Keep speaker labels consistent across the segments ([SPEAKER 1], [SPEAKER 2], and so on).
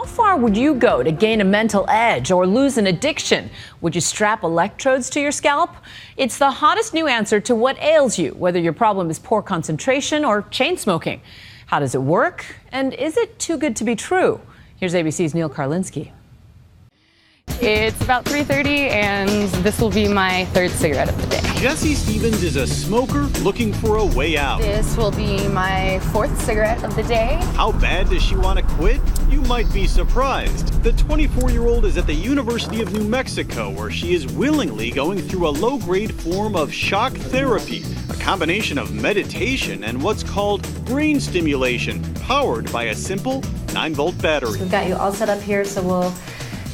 [SPEAKER 1] How far would you go to gain a mental edge or lose an addiction? Would you strap electrodes to your scalp? It's the hottest new answer to what ails you, whether your problem is poor concentration or chain smoking. How does it work? And is it too good to be true? Here's ABC's Neil Karlinski.
[SPEAKER 2] It's about 3:30 and this will be my third cigarette of the day.
[SPEAKER 3] Jessie Stevens is a smoker looking for a way out.
[SPEAKER 2] This will be my fourth cigarette of the day.
[SPEAKER 3] How bad does she want to quit? You might be surprised. The 24-year-old is at the University of New Mexico, where she is willingly going through a low-grade form of shock therapy, a combination of meditation and what's called brain stimulation, powered by a simple 9-volt battery.
[SPEAKER 4] We've got you all set up here, so we'll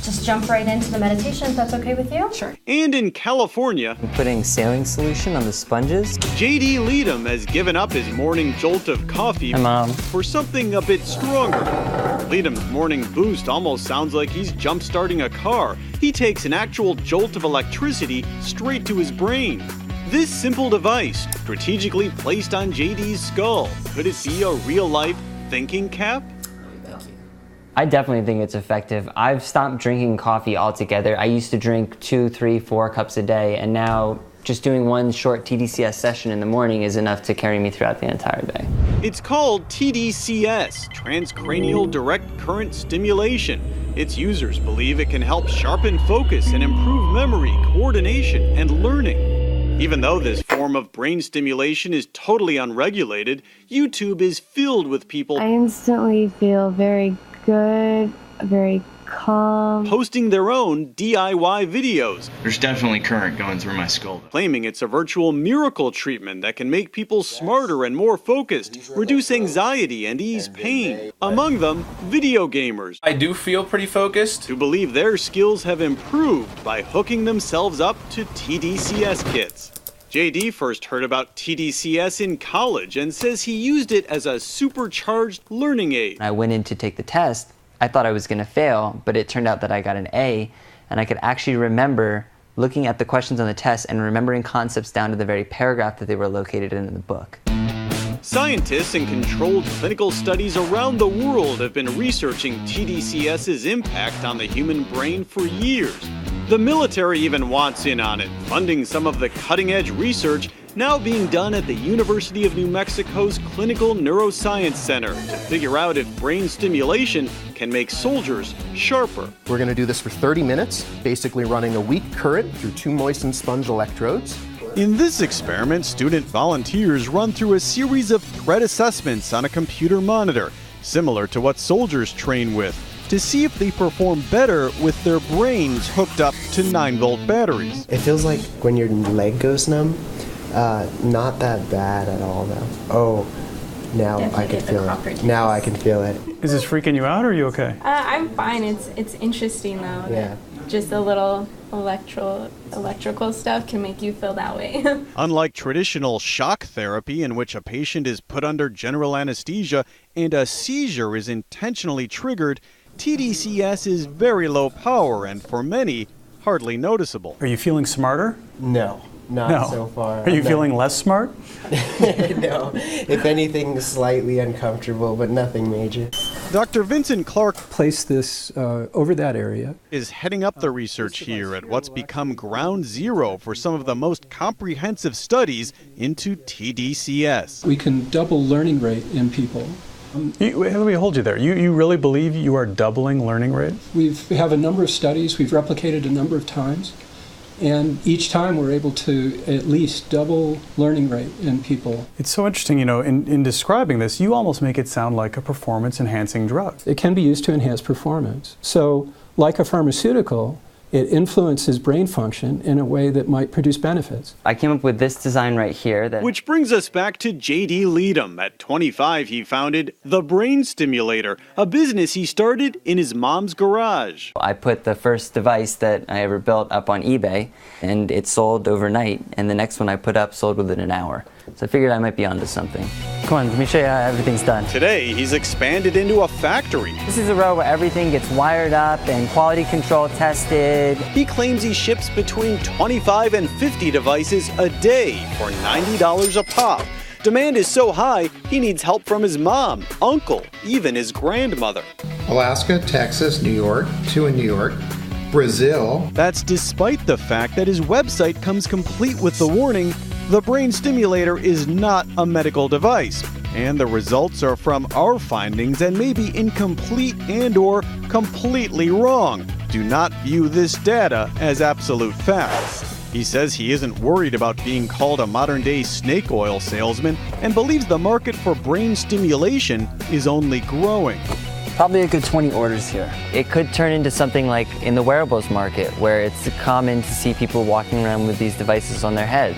[SPEAKER 4] just jump right into the meditation, if that's okay with you?
[SPEAKER 2] Sure.
[SPEAKER 3] And in California,
[SPEAKER 5] I'm putting saline solution on the sponges.
[SPEAKER 3] J.D. Leadham has given up his morning jolt of coffee for something a bit stronger. Leadham's morning boost almost sounds like he's jump-starting a car. He takes an actual jolt of electricity straight to his brain. This simple device, strategically placed on J.D.'s skull, could it be a real-life thinking cap?
[SPEAKER 5] I definitely think it's effective. I've stopped drinking coffee altogether. I used to drink 2, 3, 4 cups a day, and now just doing one short tDCS session in the morning is enough to carry me throughout the entire day.
[SPEAKER 3] It's called tDCS, transcranial direct current stimulation. Its users believe it can help sharpen focus and improve memory, coordination, and learning. Even though this form of brain stimulation is totally unregulated, YouTube is filled with people
[SPEAKER 6] I instantly feel very good, very calm.
[SPEAKER 3] posting their own DIY videos,
[SPEAKER 7] There's definitely current going through my skull.
[SPEAKER 3] claiming it's a virtual miracle treatment that can make people smarter and more focused, reduce anxiety, and ease pain. Among them, video gamers,
[SPEAKER 8] I do feel pretty focused.
[SPEAKER 3] who believe their skills have improved by hooking themselves up to tDCS kits. JD first heard about tDCS in college and says he used it as a supercharged learning aid.
[SPEAKER 5] I went in to take the test. I thought I was going to fail, but it turned out that I got an A, and I could actually remember looking at the questions on the test and remembering concepts down to the very paragraph that they were located in the book.
[SPEAKER 3] Scientists in controlled clinical studies around the world have been researching tDCS's impact on the human brain for years. The military even wants in on it, funding some of the cutting-edge research now being done at the University of New Mexico's Clinical Neuroscience Center to figure out if brain stimulation can make soldiers sharper.
[SPEAKER 9] We're going to do this for 30 minutes, basically running a weak current through 2 moistened sponge electrodes.
[SPEAKER 3] In this experiment, student volunteers run through a series of threat assessments on a computer monitor, similar to what soldiers train with, to see if they perform better with their brains hooked up to 9-volt batteries.
[SPEAKER 10] It feels like when your leg goes numb, not that bad at all though. Oh, now I can feel it. Now I can feel it.
[SPEAKER 11] Is this freaking you out, or are you okay?
[SPEAKER 12] I'm fine. It's interesting though.
[SPEAKER 10] Yeah.
[SPEAKER 12] Just a little electrical stuff can make you feel that way.
[SPEAKER 3] Unlike traditional shock therapy, in which a patient is put under general anesthesia and a seizure is intentionally triggered, tDCS is very low power and, for many, hardly noticeable.
[SPEAKER 11] Are you feeling smarter?
[SPEAKER 10] No, not so far.
[SPEAKER 11] Are you feeling less smart?
[SPEAKER 10] No, if anything, slightly uncomfortable, but nothing major.
[SPEAKER 3] Dr. Vincent Clark
[SPEAKER 13] Place this over that area.
[SPEAKER 3] is heading up the research here at what's become ground zero for some of the most comprehensive studies into tDCS.
[SPEAKER 13] We can double learning rate in people.
[SPEAKER 11] Let me hold you there. You really believe you are doubling learning rate?
[SPEAKER 13] We have a number of studies. We've replicated a number of times. And each time we're able to at least double learning rate in people.
[SPEAKER 11] It's so interesting, in describing this, you almost make it sound like a performance-enhancing drug.
[SPEAKER 13] It can be used to enhance performance. So, like a pharmaceutical, it influences brain function in a way that might produce benefits.
[SPEAKER 5] I came up with this design right here.
[SPEAKER 3] Which brings us back to J.D. Leadham. At 25, he founded The Brain Stimulator, a business he started in his mom's garage.
[SPEAKER 5] I put the first device that I ever built up on eBay, and it sold overnight, and the next one I put up sold within an hour. So I figured I might be onto something. Come on, let me show you how everything's done.
[SPEAKER 3] Today, he's expanded into a factory.
[SPEAKER 5] This is a row where everything gets wired up and quality control tested.
[SPEAKER 3] He claims he ships between 25 and 50 devices a day for $90 a pop. Demand is so high, he needs help from his mom, uncle, even his grandmother.
[SPEAKER 14] Alaska, Texas, New York, 2 in New York, Brazil.
[SPEAKER 3] That's despite the fact that his website comes complete with the warning, the brain stimulator is not a medical device. And the results are from our findings and may be incomplete and/or completely wrong. Do not view this data as absolute facts. He says he isn't worried about being called a modern-day snake oil salesman and believes the market for brain stimulation is only growing.
[SPEAKER 5] Probably a good 20 orders here. It could turn into something like in the wearables market, where it's common to see people walking around with these devices on their head.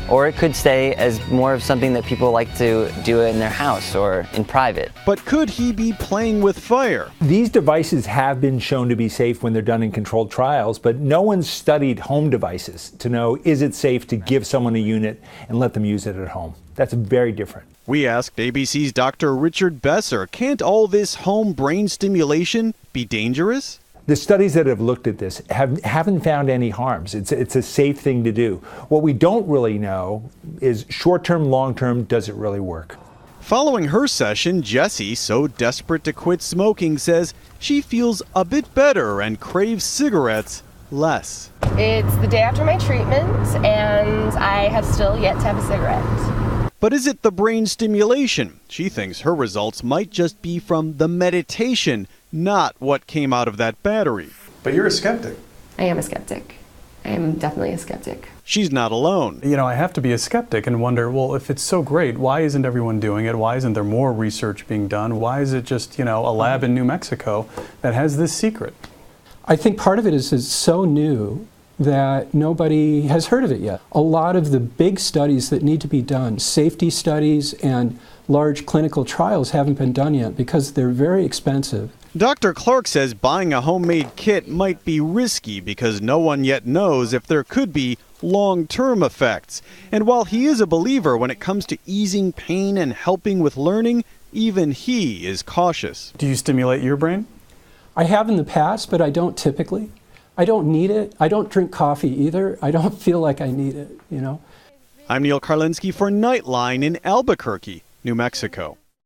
[SPEAKER 5] Or it could stay as more of something that people like to do in their house or in private.
[SPEAKER 3] But could he be playing with fire?
[SPEAKER 15] These devices have been shown to be safe when they're done in controlled trials, but no one's studied home devices to know, is it safe to give someone a unit and let them use it at home? That's very different.
[SPEAKER 3] We asked ABC's Dr. Richard Besser, can't all this home brain stimulation be dangerous?
[SPEAKER 15] The studies that have looked at this haven't found any harms. It's a safe thing to do. What we don't really know is short-term, long-term, does it really work?
[SPEAKER 3] Following her session, Jessie, so desperate to quit smoking, says she feels a bit better and craves cigarettes less.
[SPEAKER 16] It's the day after my treatment, and I have still yet to have a cigarette.
[SPEAKER 3] But is it the brain stimulation? She thinks her results might just be from the meditation, not what came out of that battery.
[SPEAKER 11] But you're a skeptic.
[SPEAKER 2] I am a skeptic. I am definitely a skeptic.
[SPEAKER 3] She's not alone.
[SPEAKER 11] You know, I have to be a skeptic and wonder, well, if it's so great, why isn't everyone doing it? Why isn't there more research being done? Why is it just, a lab in New Mexico that has this secret?
[SPEAKER 13] I think part of it is it's so new that nobody has heard of it yet. A lot of the big studies that need to be done, safety studies and large clinical trials, haven't been done yet because they're very expensive.
[SPEAKER 3] Dr. Clark says buying a homemade kit might be risky because no one yet knows if there could be long-term effects. And while he is a believer when it comes to easing pain and helping with learning, even he is cautious.
[SPEAKER 11] Do you stimulate your brain?
[SPEAKER 13] I have in the past, but I don't typically. I don't need it. I don't drink coffee either. I don't feel like I need it,
[SPEAKER 3] I'm Neil Karlinski for Nightline in Albuquerque, New Mexico.